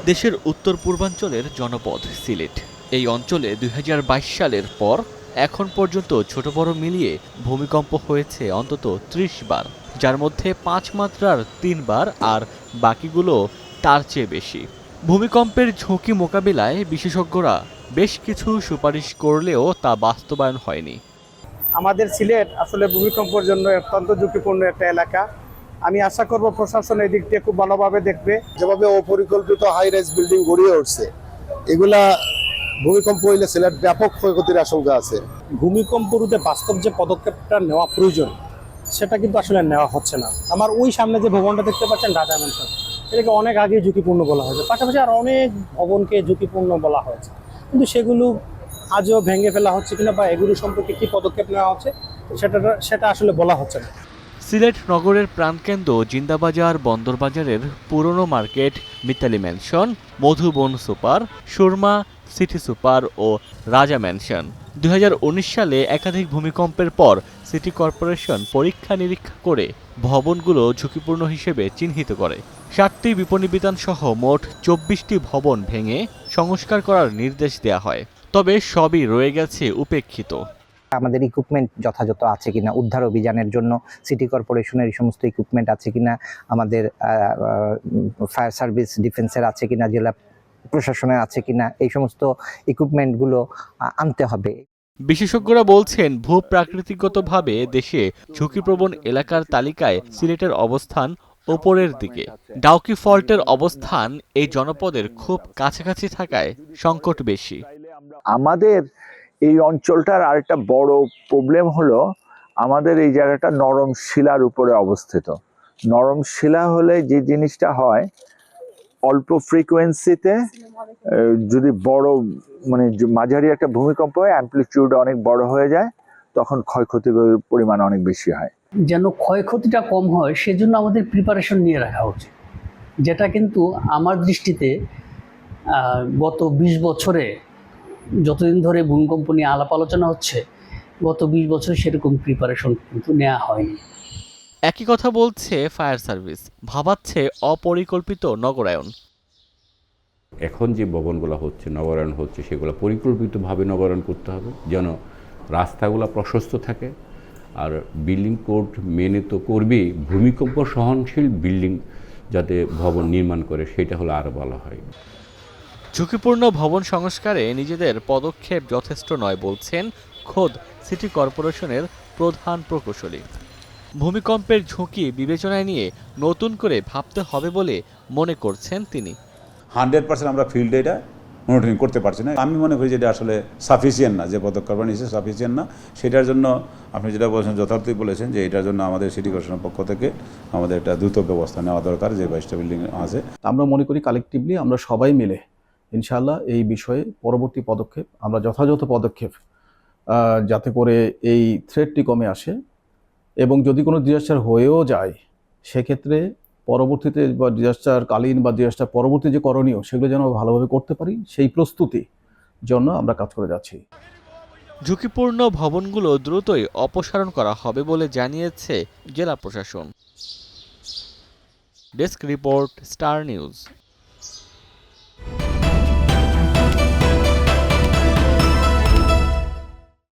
দেশের উত্তর পূর্বাঞ্চলের জনপদ সিলেট। এই অঞ্চলে ২০২২ সালের পর এখন পর্যন্ত ছোট বড় মিলিয়ে ভূমিকম্প হয়েছে অন্তত ৩০ বার, যার মধ্যে ৫ মাত্রার ৩ বার আর বাকিগুলো তার চেয়ে বেশি। ভূমিকম্পের ঝুঁকি মোকাবিলায় বিশেষজ্ঞরা বেশ কিছু সুপারিশ করলেও তা বাস্তবায়ন হয়নি। আমাদের সিলেট আসলে ভূমিকম্পের জন্য অত্যন্ত ঝুঁকিপূর্ণ একটা এলাকা। আমি আশা করব প্রশাসন এই দিক দিয়ে খুব ভালোভাবে দেখবে। যেভাবে অপরিকল্পিত হাই রাইজ বিল্ডিং গড়িয়ে উঠছে, এগুলা ভূমিকম্প হইলে সিলেট ব্যাপক ক্ষয়ক্ষতির আশঙ্কা আছে। ভূমিকম্প রোধে বাস্তব যে পদক্ষেপটা নেওয়া প্রয়োজন সেটা কিন্তু আসলে নেওয়া হচ্ছে না। আমার ওই সামনে যে ভবনটা দেখতে পাচ্ছেন রাজা ম্যানশন, এটাকে অনেক আগে ঝুঁকিপূর্ণ বলা হয়েছে, পাশাপাশি আর অনেক ভবনকে ঝুঁকিপূর্ণ বলা হয়েছে, কিন্তু সেগুলো আজও ভেঙে ফেলা হচ্ছে কিনা বা এগুলো সম্পর্কে কি পদক্ষেপ নেওয়া হচ্ছে সেটা আসলে বলা হচ্ছে না। সিলেট নগরের প্রাণকেন্দ্র জিন্দাবাজার বন্দরবাজারের পুরনো market, Mitali Mansion, Madhuban Super, Surma City Super ও রাজা ম্যানশন ২০১৯ সালে একাধিক ভূমিকম্পের পর সিটি কর্পোরেশন পরীক্ষা নিরীক্ষা করে ভবনগুলো ঝুঁকিপূর্ণ হিসেবে চিহ্নিত করে। ৭টি বিপণী বিতান সহ মোট ২৪টি ভবন ভেঙে সংস্কার করার নির্দেশ দেয়া হয়, তবে সবই রয়ে গেছে উপেক্ষিত। আমাদের ইকুইপমেন্ট যথাযথ আছে কিনা, উদ্ধার অভিযানের জন্য সিটি কর্পোরেশনের এই সমস্ত ইকুইপমেন্ট আছে কিনা, আমাদের ফায়ার সার্ভিস ডিফেন্সের আছে কিনা, জেলা প্রশাসনের আছে কিনা, এই সমস্ত ইকুইপমেন্টগুলো আনতে হবে। বিশেষজ্ঞরা বলছেন, ভূপ্রাকৃতিকগতভাবে দেশে ঝুঁকিপ্রবণ এলাকার তালিকায় সিলেটের অবস্থান ওপরের দিকে। ডাউকি ফল্টের অবস্থান এই জনপদের খুব কাছাকাছি থাকায় সংকট বেশি। আমাদের এই অঞ্চলটার আরেকটা বড় প্রবলেম হলো, আমাদের এই জায়গাটা নরম শিলার উপরে অবস্থিত। নরম শিলা হলে যে জিনিসটা হয়, অল্প ফ্রিকোয়েন্সিতে যদি বড় মানে মাঝারি একটা ভূমিকম্প হয়, অ্যাম্পলিটিউড অনেক বড় হয়ে যায়, তখন ক্ষয়ক্ষতির পরিমাণ অনেক বেশি হয়। যেন ক্ষয়ক্ষতিটা কম হয় সেজন্য আমাদের প্রিপারেশন নিয়ে রাখা উচিত, যেটা কিন্তু আমার দৃষ্টিতে গত ২০ বছরে যতদিন ধরে ভূমিকম্প নিয়ে আলাপ আলোচনা হচ্ছে, গত ২০ বছরে সেরকম প্রিপারেশন কিন্তু নেওয়া হয়নি। একই কথা বলছে ফায়ার সার্ভিস, ভাবাচ্ছে অপরিকল্পিত নগরায়ন। এখন যে ভবনগুলো হচ্ছে, নগরায়ণ হচ্ছে, সেগুলো পরিকল্পিতভাবে নগরায়ণ করতে হবে, যেন রাস্তাগুলো প্রশস্ত থাকে। আর বিল্ডিং কোড মেনে তো করবেই, ভূমিকম্প সহনশীল বিল্ডিং যাতে ভবন নির্মাণ করে, সেটা হলো আরও ভালো হয়। ঝুঁকিপূর্ণ ভবন সংস্কারে নিজেদের পদক্ষেপ যথেষ্ট নয় বলছেন খোদ সিটি কর্পোরেশনের প্রধান প্রকৌশলী। ভূমিকম্পের ঝুঁকি বিবেচনায় নিয়ে নতুন করে ভাবতে হবে বলে মনে করছেন তিনি। 100% আমরা ফিল্ডে এটা মনিটরিং করতে পারছি না। আমি মনে করি যে এটা আসলে সাফিসিয়েন্ট না, যে পদক্ষেপ নিয়েছে সাফিসিয়েন্ট না। সেটার জন্য আপনি যেটা বলেছেন যথার্থই বলেছেন, যে এটার জন্য আমাদের সিটি কর্পোরেশনের পক্ষ থেকে আমাদের একটা দ্রুত ব্যবস্থা নেওয়া দরকার, যে 22টা বিল্ডিং আছে। আমরা মনে করি কালেকটিভলি আমরা সবাই মিলে ইনশাআল্লাহ এই বিষয়ে পরবর্তী পদক্ষেপ, আমরা যথাযথ পদক্ষেপ যাতে করে এই থ্রেটটি কমে আসে, এবং যদি কোনো ডিজাস্টার হয়েও যায় সেক্ষেত্রে পরবর্তীতে বা ডিজাস্টার কালীন বা ডিজাস্টার পরবর্তী যে করণীয়, সেগুলো যেন ভালোভাবে করতে পারি, সেই প্রস্তুতি জন্য আমরা কাজ করে যাচ্ছি। ঝুঁকিপূর্ণ ভবনগুলো দ্রুতই অপসারণ করা হবে বলে জানিয়েছে জেলা প্রশাসন। Desk report, star news.